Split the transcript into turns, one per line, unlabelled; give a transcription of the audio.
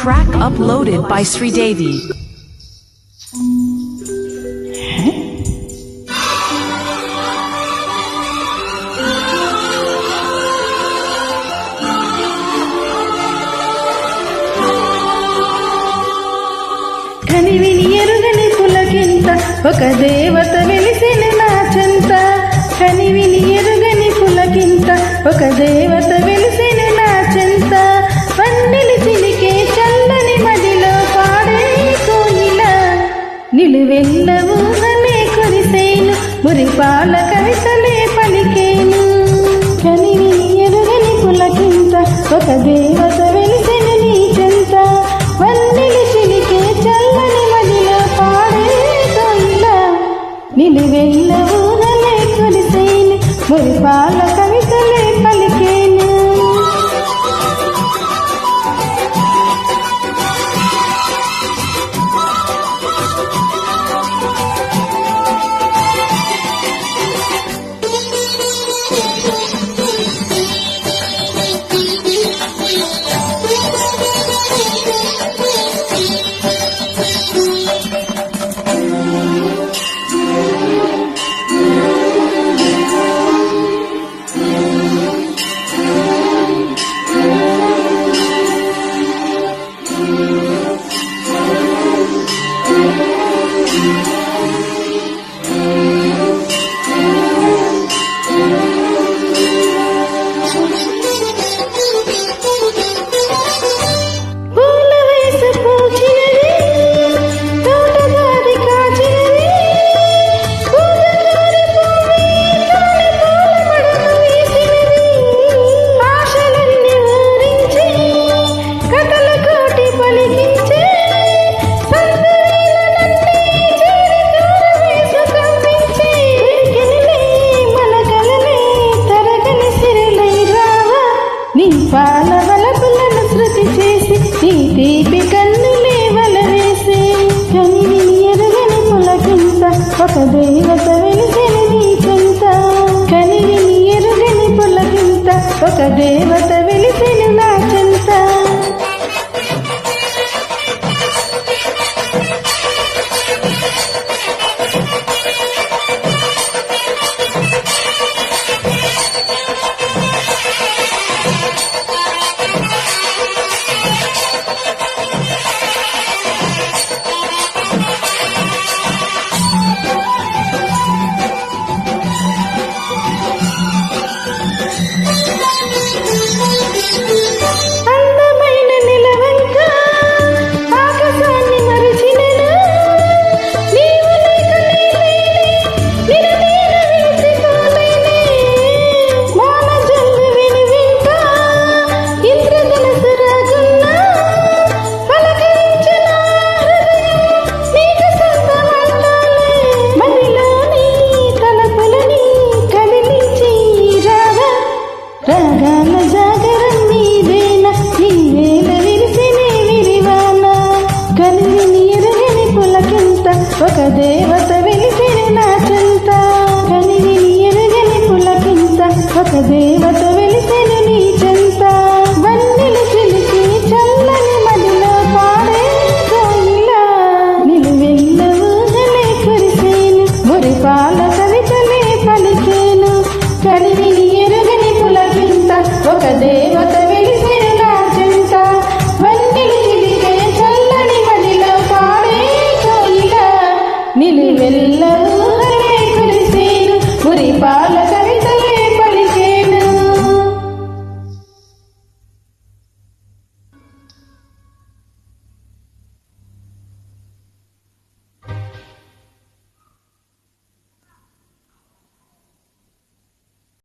Track uploaded by Sridevi.
కనివిని ఎరుగని పులకింత ఒక దేవత వెలిసిన నా చెంత. కనివిని ఎరుగని పులకింత ఒక దేవత వెలిసిన నా చెంత. వన్నెలు చిలికే చల్లని మదిలో పాడే కోయిల నిలువెల్ల ఊహనే కురిసేను మురిపాల కవితలే పలికేను. కనివిని ఎరుగని పులకింత ఒక దేవత వెలిసిన నీ చెంత. వన్నెలు చిలికే చల్లని మదిలో పాడే కోయిల నిలువెల్ల ఊహనే కురిసేను మురిపాల కవితలే పలికేను. పాలవలపులను శృతి చేసి నీ తీపి కన్నులే వలవేసి. కనివిని ఎరుగని పులకింత ఒక దేవత వెలిసిన నీ చెంత. కనివిని ఎరుగని పులకింత ఒక దేవత వెలిసిన నా చెంత. రాగాల జాగరం నీవేనా నీవేల విరిసినే విరివాన. కనివిని ఎరుగని పులకింత ఒక దేవత వెలిసిన నా చెంత. కనివిని ఎరుగని పులకింత ఒక దేవత వెలిసిన నీ చెంత. వన్నెలు చిలికి చల్లని మదిలో పాడే కోయిల నిలువెల్ల ఊహలే కురిసేను మురిపాల కవితలే పలికేను. కనివిని ఎరుగని పులకింత ఒక దేవత వెలిసిన నా చెంత. వన్నెలు చిలికే చల్లని మదిలో పాడే కోయిల నిలువెల్ల